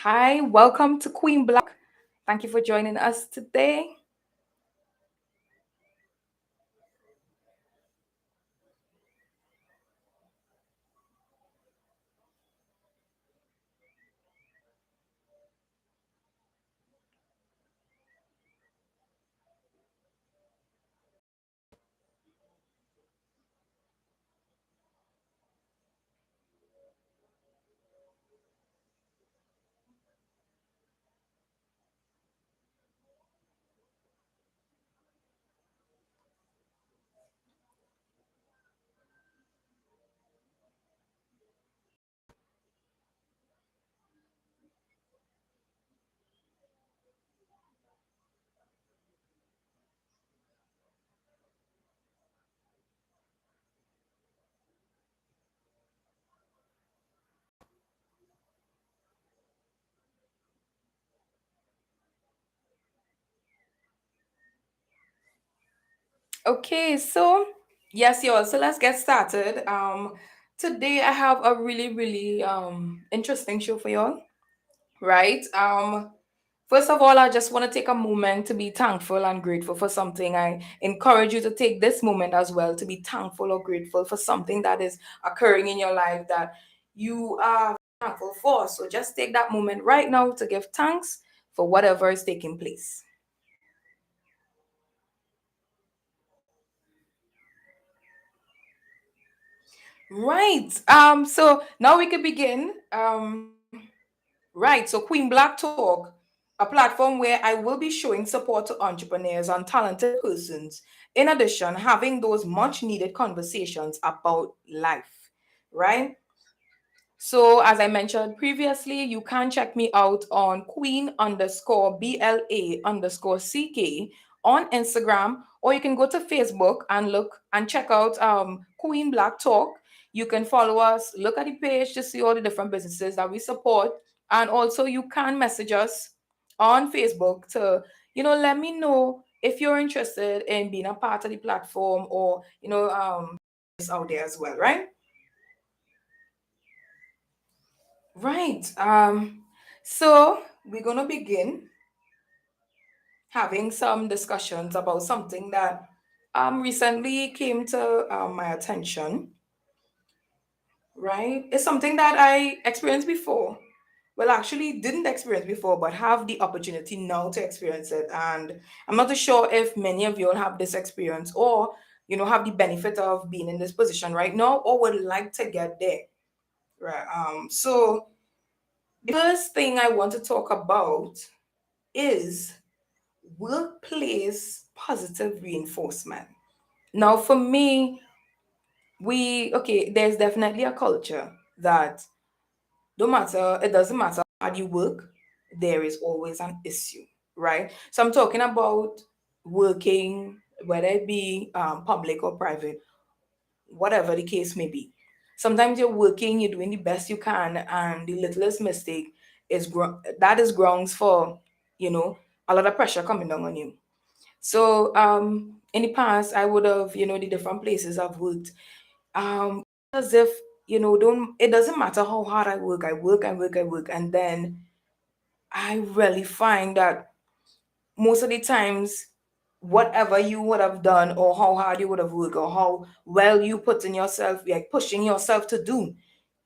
Hi, welcome to Queen Black. Thank you for joining us today. Okay, so yes, y'all. So let's get started. Today I have a really interesting show for y'all. Right. First of all, I just want to take a moment to be thankful and grateful for something. I encourage you to take this moment as well to be thankful or grateful for something that is occurring in your life that you are thankful for. So just take that moment right now to give thanks for whatever is taking place. Right. So now we can begin. Right. So Queen Black Talk, a platform where I will be showing support to entrepreneurs and talented persons. In addition, having those much needed conversations about life. Right. So, as I mentioned previously, you can check me out on Queen underscore BLA underscore CK on Instagram, or you can go to Facebook and look and check out Queen Black Talk. You can follow us, look at the page to see all the different businesses that we support. And also, you can message us on Facebook to, let me know if you're interested in being a part of the platform or, it's out there as well, right? Right. So we're gonna begin having some discussions about something that recently came to my attention. Right. It's something that I experienced before. Well, actually didn't experience before, but have the opportunity now to experience it. And I'm not too sure if many of you all have this experience or have the benefit of being in this position right now or would like to get there. Right. So the first thing I want to talk about is workplace positive reinforcement. Now, for me, there's definitely a culture that no matter, it doesn't matter how hard you work, there is always an issue, right? So I'm talking about working, whether it be public or private, whatever the case may be. Sometimes you're working, you're doing the best you can, and the littlest mistake that is grounds for, you know, a lot of pressure coming down on you. So in the past, I would have, the different places I've worked, as if, don't it doesn't matter how hard I work, and then I really find that most of the times, whatever you would have done, or how hard you would have worked, or how well you put in yourself, like pushing yourself to do,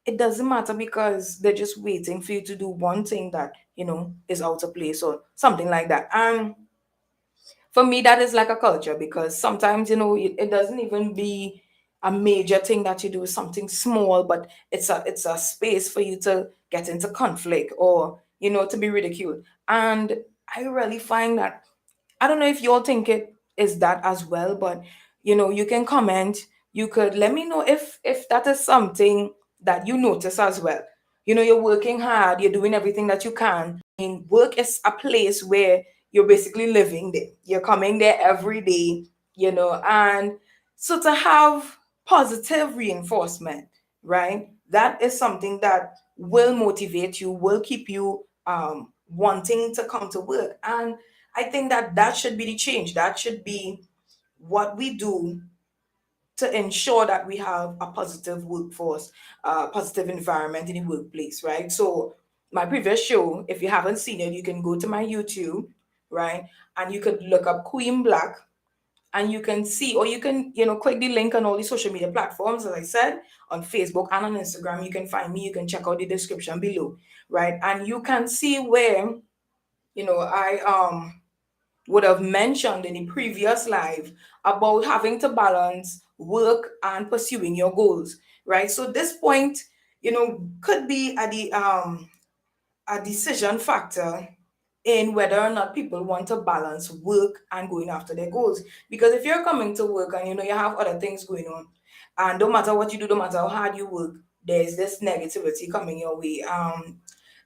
it doesn't matter because they're just waiting for you to do one thing that is out of place or something like that. And for me that is like a culture because sometimes it doesn't even be a major thing that you do, something small, but it's a space for you to get into conflict or to be ridiculed. And I really find that, I don't know if you all think it is that as well, but you can comment, you could let me know if that is something that you notice as well. You're working hard, you're doing everything that you can. I mean, work is a place where you're basically living there. You're coming there every day, and so to have positive reinforcement, right? That is something that will motivate you, will keep you wanting to come to work. And I think that that should be the change. That should be what we do to ensure that we have a positive workforce, positive environment in the workplace, right? So my previous show. If you haven't seen it, you can go to my YouTube, right? And you could look up Queen Black, and you can see, or you can, click the link on all the social media platforms, as I said, on Facebook and on Instagram. You can find me, you can check out the description below, right? And you can see where, I would have mentioned in the previous live about having to balance work and pursuing your goals, right? So this point, could be at the a decision factor in whether or not people want to balance work and going after their goals. Because if you're coming to work and you have other things going on, and no matter what you do, no matter how hard you work, there's this negativity coming your way.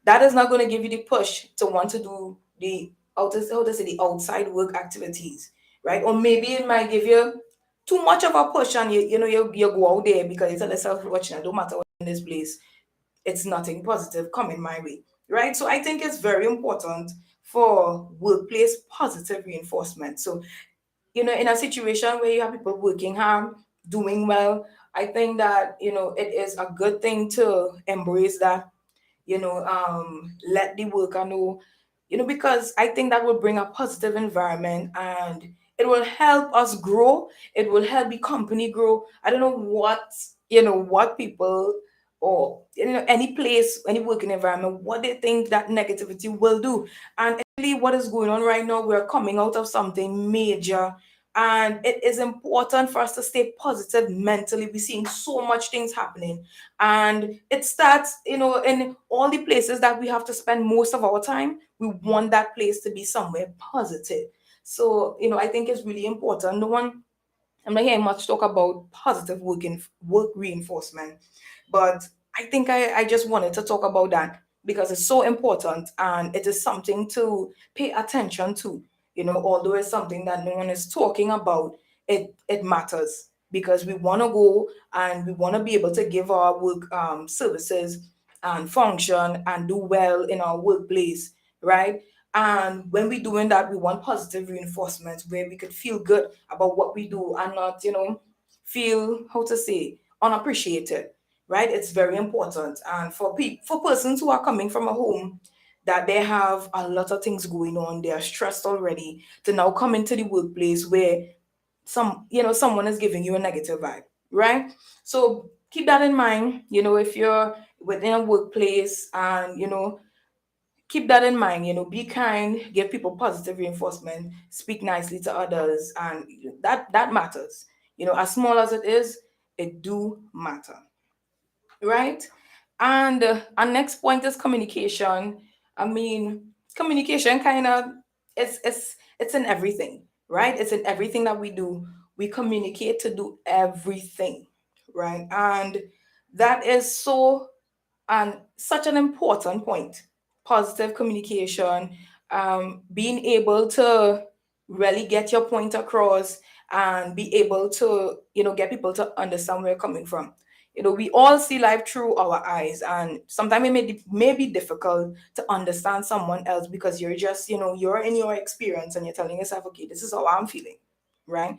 That is not going to give you the push to want to do the how to say the outside work activities, right? Or maybe it might give you too much of a push, and you go out there because you tell yourself, watching, no matter what in this place, it's nothing positive coming my way, right? So I think it's very important for workplace positive reinforcement. So, in a situation where you have people working hard, doing well, I think that, it is a good thing to embrace that, let the worker know, because I think that will bring a positive environment, and it will help us grow. It will help the company grow. I don't know what people, or any place, any working environment, what they think that negativity will do. And actually, what is going on right now, we're coming out of something major, and it is important for us to stay positive mentally. We're seeing so much things happening, and it starts, in all the places that we have to spend most of our time. We want that place to be somewhere positive. So, I think it's really important. No one I'm not hearing much talk about positive work reinforcement, but I think I just wanted to talk about that because it's so important, and it is something to pay attention to. Although it's something that no one is talking about, it matters, because we want to go and we want to be able to give our work services and function and do well in our workplace, right? And when we're doing that, we want positive reinforcement where we could feel good about what we do and not, feel, how to say, unappreciated, right? It's very important. And for persons who are coming from a home that they have a lot of things going on, they are stressed already, to now come into the workplace where someone is giving you a negative vibe, right? So keep that in mind, if you're within a workplace, and keep that in mind. Be kind, give people positive reinforcement, speak nicely to others, and that matters. As small as it is, it do matter, right? And our next point is communication. I mean, communication kind of, it's in everything, right? It's in everything that we do. We communicate to do everything, right? And that is so, and such an important point. Positive communication, being able to really get your point across, and be able to get people to understand where you're coming from. We all see life through our eyes, and sometimes it may be difficult to understand someone else, because you're just, you're in your experience, and you're telling yourself, okay, this is how I'm feeling, right?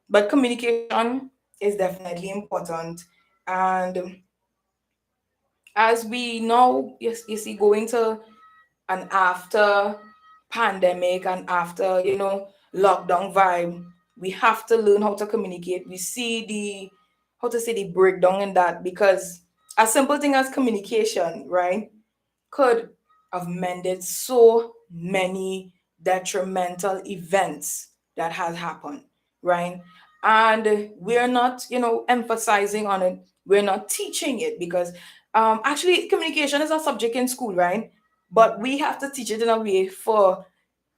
But communication is definitely important. And as we know, you see, going to an after pandemic and after, lockdown vibe, we have to learn how to communicate. We see the, how to say, the breakdown in that, because a simple thing as communication, right, could have mended so many detrimental events that has happened, right? And we're not, emphasizing on it. We're not teaching it, because actually communication is a subject in school, right? But we have to teach it in a way for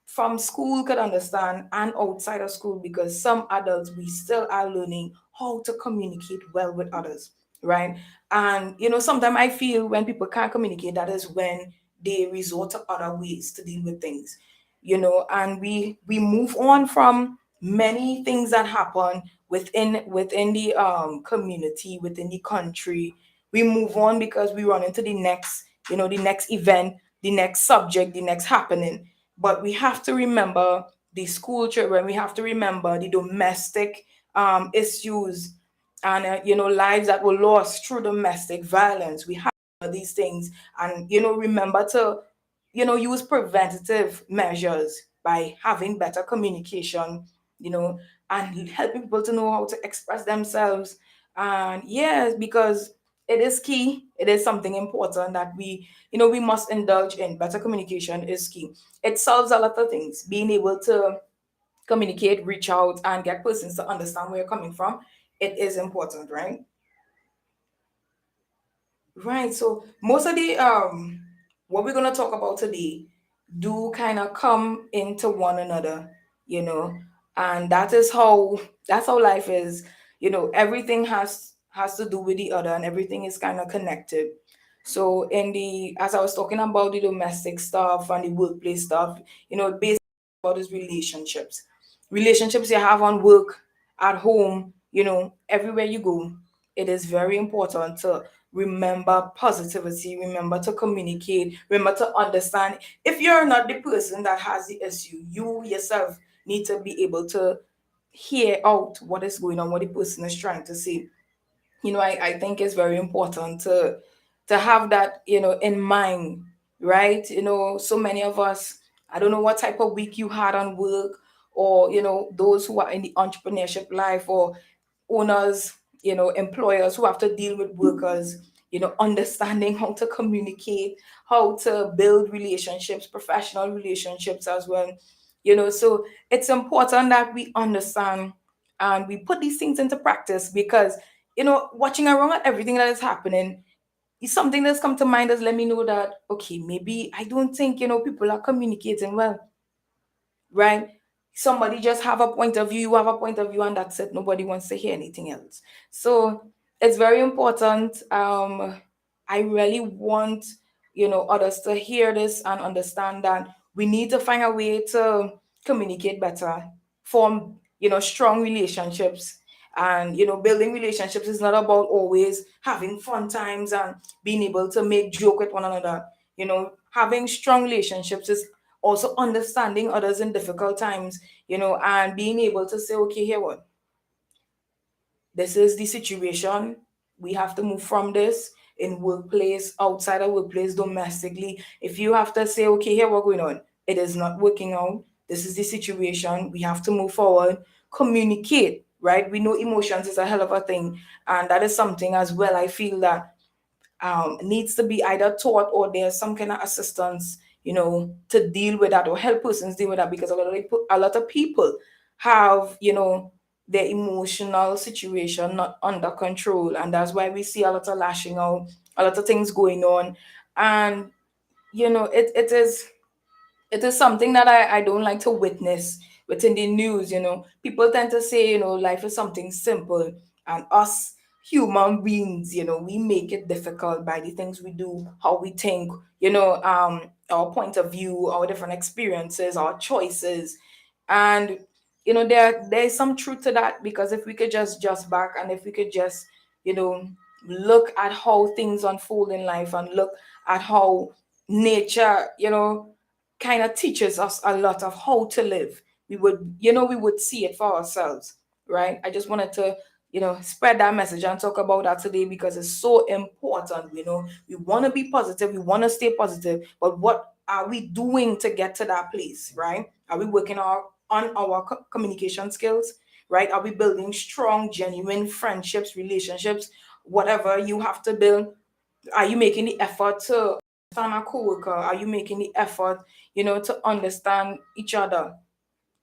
from school could understand and outside of school, because some adults, we still are learning how to communicate well with others, right? And sometimes I feel when people can't communicate, that is when they resort to other ways to deal with things, and we move on from many things that happen within the community, within the country. We move on because we run into the next, the next event, the next subject, the next happening. But we have to remember the school children. We have to remember the domestic issues, and lives that were lost through domestic violence. We have these things, and remember to use preventative measures by having better communication, you know and helping people to know how to express themselves. And yes, because it is key, it is something important that we must indulge in. Better communication is key. It solves a lot of things. Being able to communicate, reach out, and get persons to understand where you're coming from, it is important, right? Right. So most of the what we're gonna talk about today do kind of come into one another, you know, and that's how life is. Everything has to do with the other, and everything is kind of connected. So in the as I was talking about the domestic stuff and the workplace stuff, basically about is relationships. Relationships you have on work, at home, everywhere you go. It is very important to remember positivity, remember to communicate, remember to understand. If you're not the person that has the issue, you yourself need to be able to hear out what is going on, what the person is trying to say. I think it's very important to have that, in mind, right? So many of us, I don't know what type of week you had on work, or those who are in the entrepreneurship life, or owners, employers who have to deal with workers, understanding how to communicate, how to build relationships, professional relationships as well. So it's important that we understand and we put these things into practice, because watching around at everything that is happening is something that's come to mind, as let me know that, okay, maybe I don't think people are communicating well, right? Somebody just have a point of view, you have a point of view, and that's it. Nobody wants to hear anything else. So it's very important. I really want others to hear this and understand that we need to find a way to communicate better, form strong relationships. And building relationships is not about always having fun times and being able to make joke with one another. Having strong relationships is also understanding others in difficult times, and being able to say, okay, here what, this is the situation. We have to move from this, in workplace, outside of workplace, domestically. If you have to say, okay, here what going on, it is not working out. This is the situation. We have to move forward. Communicate, right? We know emotions is a hell of a thing, and that is something as well. I feel that needs to be either taught, or there's some kind of assistance, to deal with that, or help persons deal with that, because a lot of people have, their emotional situation not under control, and that's why we see a lot of lashing out, a lot of things going on. And it is something that I don't like to witness within the news. People tend to say, life is something simple, and us human beings, we make it difficult by the things we do, how we think, our point of view, our different experiences, our choices. And there's some truth to that, because if we could just back, and if we could just, you know, look at how things unfold in life, and look at how nature, kind of teaches us a lot of how to live, we would see it for ourselves, right? I just wanted to spread that message and talk about that today, because it's so important. We want to be positive, we want to stay positive, but what are we doing to get to that place, right? Are we working on our communication skills, right? Are we building strong, genuine friendships, relationships, whatever you have to build? Are you making the effort to understand a coworker? Are you making the effort, to understand each other?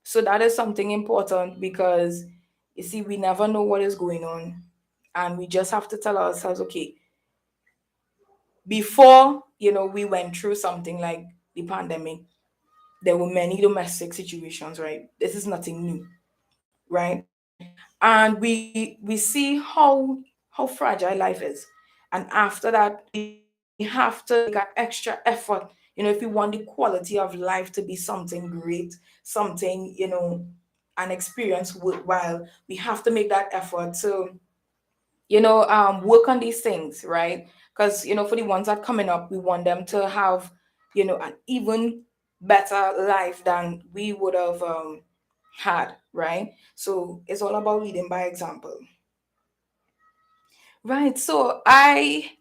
So that is something important, because you see, we never know what is going on. And we just have to tell ourselves, okay, before, we went through something like the pandemic, there were many domestic situations, right? This is nothing new, right? And we see how fragile life is. And after that, we have to make an extra effort, if we want the quality of life to be something great, something, an experience worthwhile. We have to make that effort to work on these things, right? Because for the ones that coming up, we want them to have an even better life than we would have had, right? So it's all about leading by example. Right. So I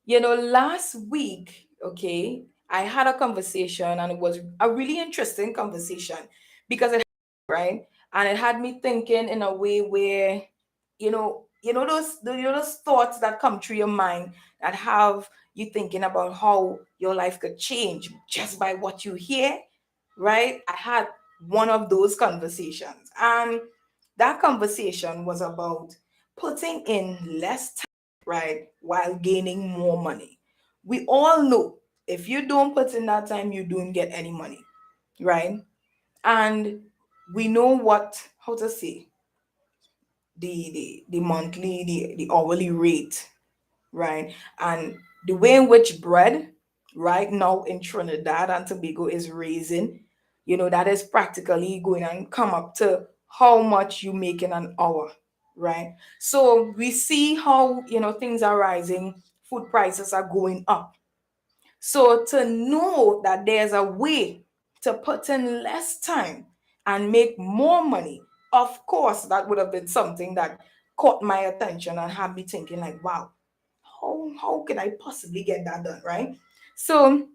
Last week, okay, I had a conversation and it was a really interesting conversation because right? And it had me thinking in a way where, those thoughts that come through your mind that have you thinking about how your life could change just by what you hear, right? I had one of those conversations. And that conversation was about putting in less time, right, while gaining more money. We all know if you don't put in that time, you don't get any money, right? And we know what, how to say, the monthly, the hourly rate, right? And the way in which bread right now in Trinidad and Tobago is raising, that is practically going to come up to how much you make in an hour, right? So we see how, things are rising, food prices are going up. So to know that there's a way to put in less time and make more money, of course, that would have been something that caught my attention and had me thinking like, wow, how can I possibly get that done, right? So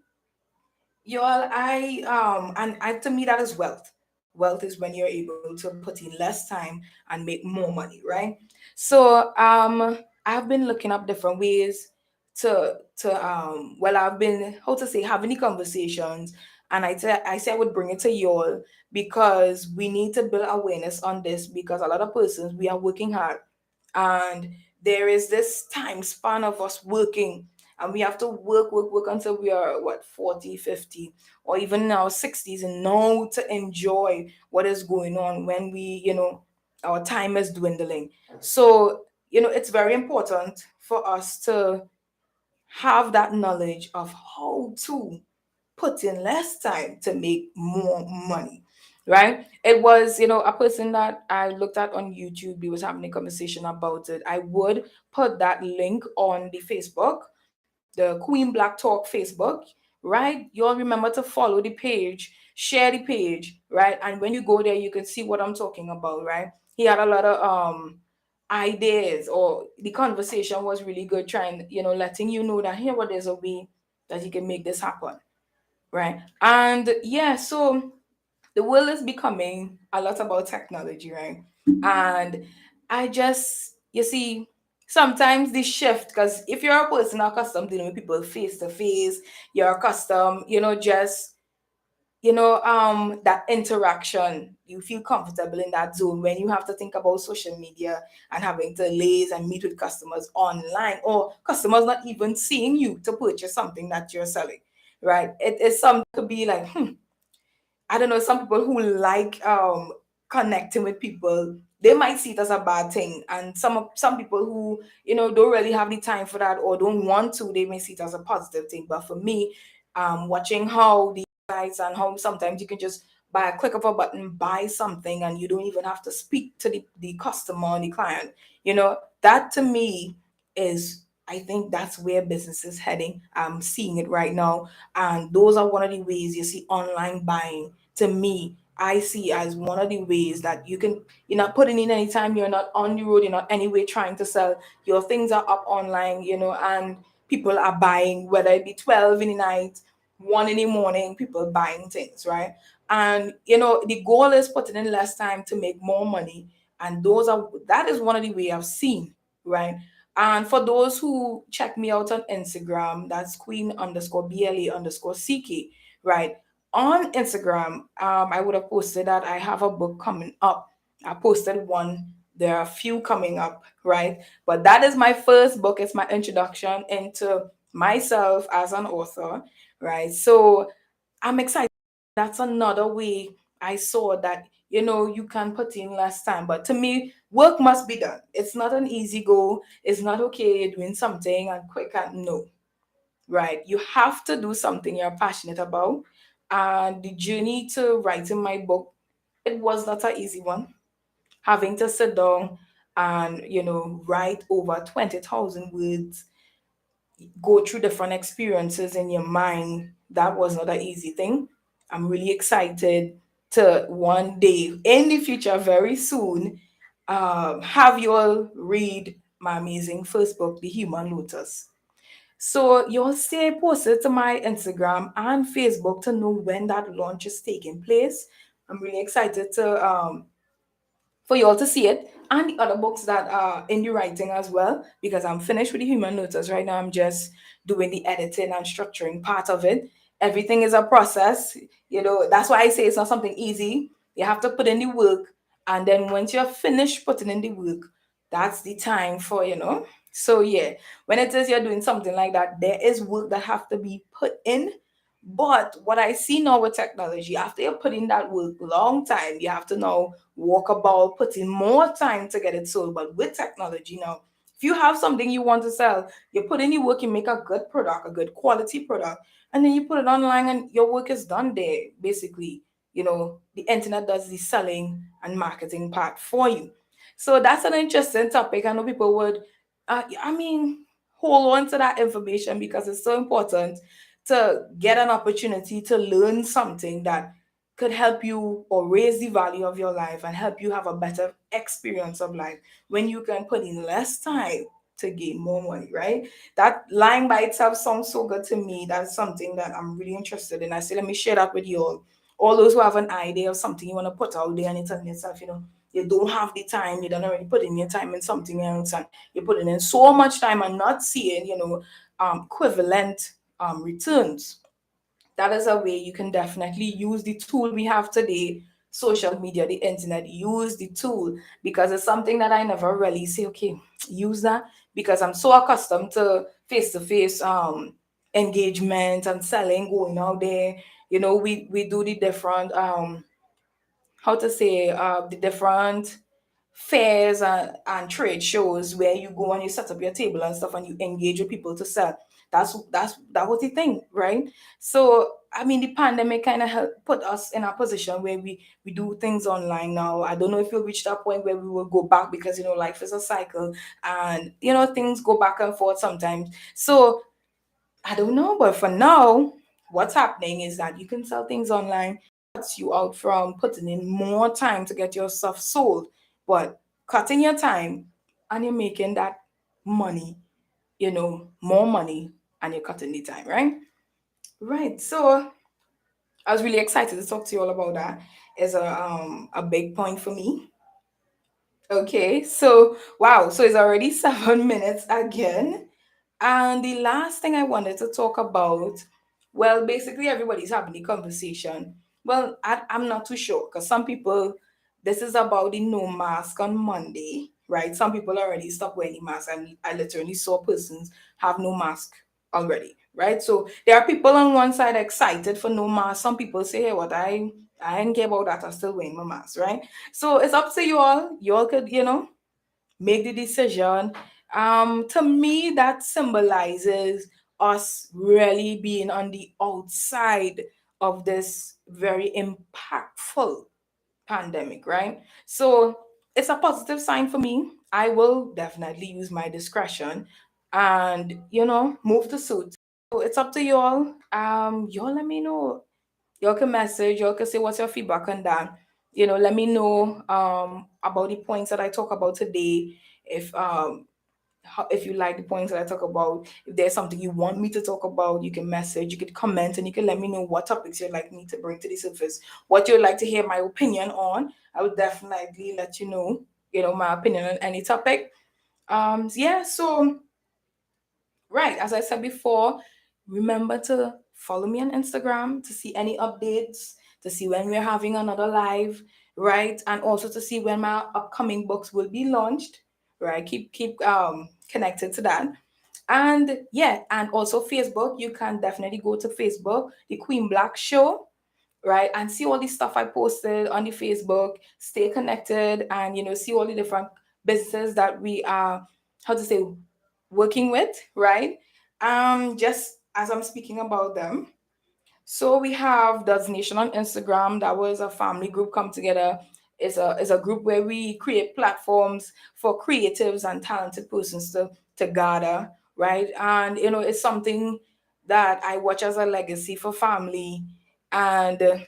y'all, I to me that is wealth. Wealth is when you're able to put in less time and make more money, right? So I've been looking up different ways I've been, how to say, having the conversations, and I said I would bring it to y'all because we need to build awareness on this because a lot of persons we are working hard, and there is this time span of us working, and we have to work until we are what, 40, 50, or even in our 60s, and now to enjoy what is going on when our time is dwindling. So it's very important for us to have that knowledge of how to put in less time to make more money, right? It was, a person that I looked at on YouTube. He was having a conversation about it. I would put that link on the Facebook, the Queen Black Talk Facebook, right? You all remember to follow the page, share the page, right? And when you go there, you can see what I'm talking about, right? He had a lot of ideas, or the conversation was really good, trying, letting you know that here, what, there's a way that you can make this happen, right? And yeah, so the world is becoming a lot about technology, right? And I just, you see, sometimes this shift, because if you're a person accustomed dealing with people face to face, you're accustomed, just that interaction, you feel comfortable in that zone. When you have to think about social media and having to laze and meet with customers online, or customers not even seeing you to purchase something that you're selling, right? It is something to be like, I don't know, some people who like connecting with people, they might see it as a bad thing. And some people who, don't really have the time for that or don't want to, they may see it as a positive thing. But for me, watching how the guys, and how sometimes you can just by a click of a button buy something and you don't even have to speak to the customer or the client, that to me is, I think that's where business is heading. I'm seeing it right now. And those are one of the ways you see online buying. To me, I see as one of the ways that you're not putting in any time, you're not on the road, you're not anyway trying to sell. Your things are up online, and people are buying, whether it be 12 in the night, 1 in the morning, people buying things, right? And the goal is putting in less time to make more money. And that is one of the way I've seen, right? And for those who check me out on Instagram, that's Queen underscore BLA underscore CK, right? On Instagram, I would have posted that I have a book coming up. I posted one. There are a few coming up, right? But that is my first book. It's my introduction into myself as an author, right? So I'm excited. That's another way I saw that, you can put in less time. But to me, work must be done. It's not an easy go. It's not okay you're doing something and quick and no, right? You have to do something you're passionate about. And the journey to writing my book, it was not an easy one. Having to sit down and, write over 20,000 words, go through different experiences in your mind, that was not an easy thing. I'm really excited to one day in the future, very soon, have you all read my amazing first book, The Human Lotus. So you'll see I posted to my Instagram and Facebook to know when that launch is taking place. I'm really excited to for you all to see it, and the other books that are in the writing as well, because I'm finished with the human notice right now. I'm just doing the editing and structuring part of it. Everything is a process. That's why I say it's not something easy. You have to put in the work, and then once you're finished putting in the work, that's the time for, so yeah, when it is you're doing something like that, there is work that have to be put in. But what I see now with technology, after you put in that work long time, you have to now walk about, put in more time to get it sold. But with technology now, if you have something you want to sell, you put in the work, you make a good product, a good quality product, and then you put it online and your work is done there. Basically, the internet does the selling and marketing part for you. So that's an interesting topic. I know people would, I mean, hold on to that information because it's so important to get an opportunity to learn something that could help you or raise the value of your life and help you have a better experience of life when you can put in less time to gain more money, right? That line by itself sounds so good to me. That's something that I'm really interested in. I say, let me share that with you all those who have an idea of something you want to put out there and you're telling yourself, you don't have the time, you don't already put in your time in something else, and you're putting in so much time and not seeing, equivalent returns. That is a way you can definitely use the tool we have today, social media, the internet. Use the tool, because it's something that I never really say, okay, use that, because I'm so accustomed to face engagement and selling, going out there. We do the different how to say the different fairs and trade shows where you go and you set up your table and stuff and you engage with people to sell. That was the thing, right? So I mean, the pandemic kind of helped put us in a position where we do things online now. I don't know if we'll reach that point where we will go back, because life is a cycle, and things go back and forth sometimes. So I don't know, but for now, what's happening is that you can sell things online. Cuts you out from putting in more time to get your stuff sold, but cutting your time and you're making that money, more money, and you're cutting the time, right? Right. So I was really excited to talk to you all about that. Is a big point for me. Okay, so wow, so it's already 7 minutes again. And the last thing I wanted to talk about, well, basically everybody's having the conversation. Well, I'm not too sure, because some people, this is about the no mask on Monday, right? Some people already stopped wearing the mask, and I literally saw persons have no mask already, right? So there are people on one side excited for no mask. Some people say, hey, what I didn't care about that. I'm still wearing my mask, right? So it's up to you all. You all could, make the decision. To me, that symbolizes us really being on the outside of this very impactful pandemic, right? So it's a positive sign for me. I will definitely use my discretion and, move to suit. So it's up to y'all. Y'all let me know. Y'all can message, y'all can say what's your feedback on that. Let me know about the points that I talk about today. If you like the points that I talk about, if there's something you want me to talk about, you can message, you can comment, and you can let me know what topics you'd like me to bring to the surface, what you'd like to hear my opinion on. I would definitely let you know, my opinion on any topic. Yeah, so right, as I said before, remember to follow me on Instagram to see any updates, to see when we're having another live, right? And also to see when my upcoming books will be launched, right? Keep connected to that. And yeah, and also Facebook, you can definitely go to Facebook, the Queen Black Show, right? And see all the stuff I posted on the Facebook, stay connected, and see all the different businesses that we are, how to say, working with, right? Just as I'm speaking about them. So we have Does Nation on Instagram. That was a family group come together. It's a group where we create platforms for creatives and talented persons to gather, right? And it's something that I watch as a legacy for family. And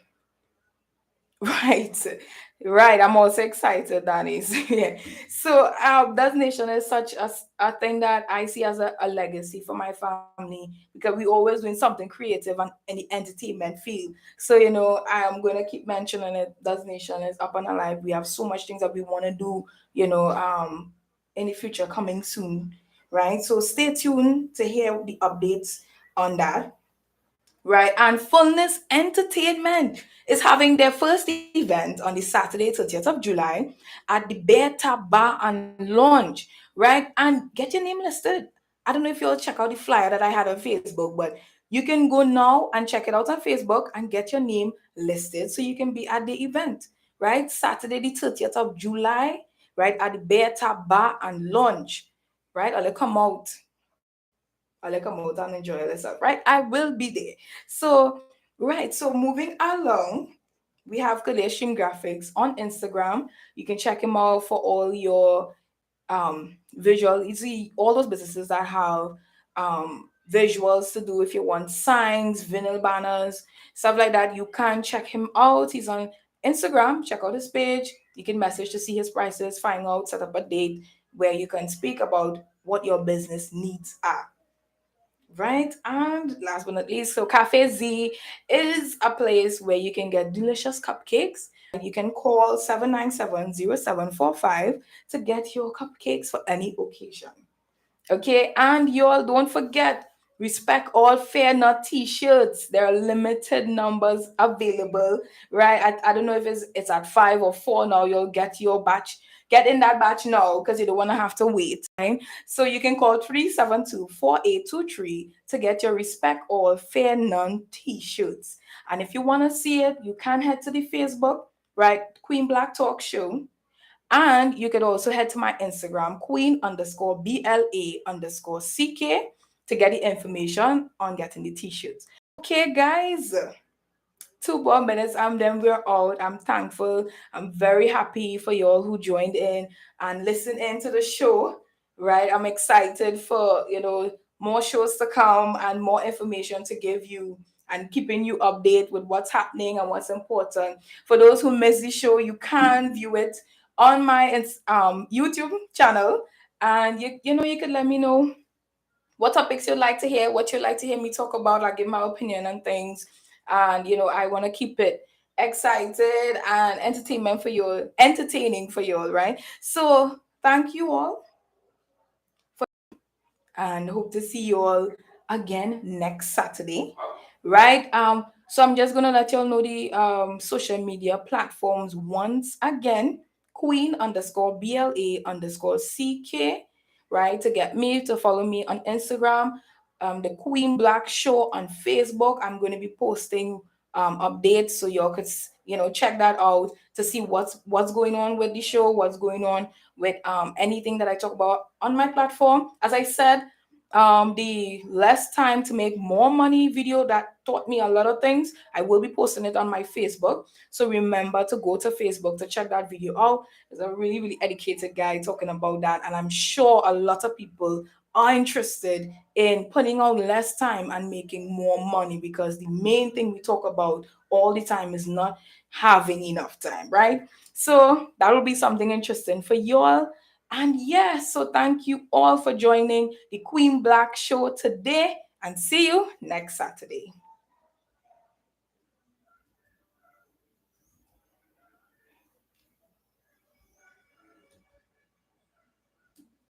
right. Right, I'm also excited, Danny. Yeah. So, Dust Nation is such a thing that I see as a legacy for my family because we always doing something creative and in the entertainment field. So, I'm going to keep mentioning it. Dust Nation is up and alive. We have so much things that we want to do, in the future coming soon, right? So, stay tuned to hear the updates on that, right? And Fullness Entertainment is having their first event on the Saturday, 30th of July at the Bear Tap Bar and Lounge, right? And get your name listed. I don't know if you'll check out the flyer that I had on Facebook, but you can go now and check it out on Facebook and get your name listed so you can be at the event, right? Saturday, the 30th of July, right? At the Bear Tap Bar and Lounge, right? I'll come out. I'll come out and enjoy yourself, right? I will be there. So, right. So, moving along, we have Kale Stream Graphics on Instagram. You can check him out for all your visual. You see all those businesses that have visuals to do if you want signs, vinyl banners, stuff like that. You can check him out. He's on Instagram. Check out his page. You can message to see his prices, find out, set up a date where you can speak about what your business needs are. Right. And last but not least, so Cafe Z is a place where you can get delicious cupcakes. You can call 797-0745 to get your cupcakes for any occasion. Okay, and y'all don't forget, respect all fair not t-shirts. There are limited numbers available, right? I don't know if it's at 5 or 4 now. You'll get your batch. Get in that batch now because you don't want to have to wait. Right? So you can call 372-4823 to get your respect all fair none t-shirts. And if you want to see it, you can head to the Facebook, right? Queen Black Talk Show, and you could also head to my Instagram, queen_BLA_CK, to get the information on getting the t-shirts. Okay, guys, 2 more minutes and then we're out. I'm thankful. I'm very happy for y'all who joined in and listened in to the show. Right. I'm excited for, more shows to come and more information to give you and keeping you updated with what's happening and what's important. For those who miss the show, you can view it on my YouTube channel. And you could let me know what topics you'd like to hear, what you'd like to hear me talk about. I give my opinion on things, and I want to keep it excited and entertaining for you all, right? So thank you all, and hope to see you all again next Saturday, right? So I'm just gonna let y'all know the social media platforms once again. Queen_BLA_CK, right? To get me to follow me on Instagram, the Queen Black Show on Facebook. I'm going to be posting updates so y'all could check that out to see what's going on with the show, what's going on with anything that I talk about on my platform. As I said, the less time to make more money video that taught me a lot of things, I will be posting it on my Facebook. So remember to go to Facebook to check that video out. There's a really, really educated guy talking about that. And I'm sure a lot of people are interested in putting out less time and making more money, because the main thing we talk about all the time is not having enough time, right? So that will be something interesting for you all. And yes, so thank you all for joining the Queen Black Show today, and see you next Saturday.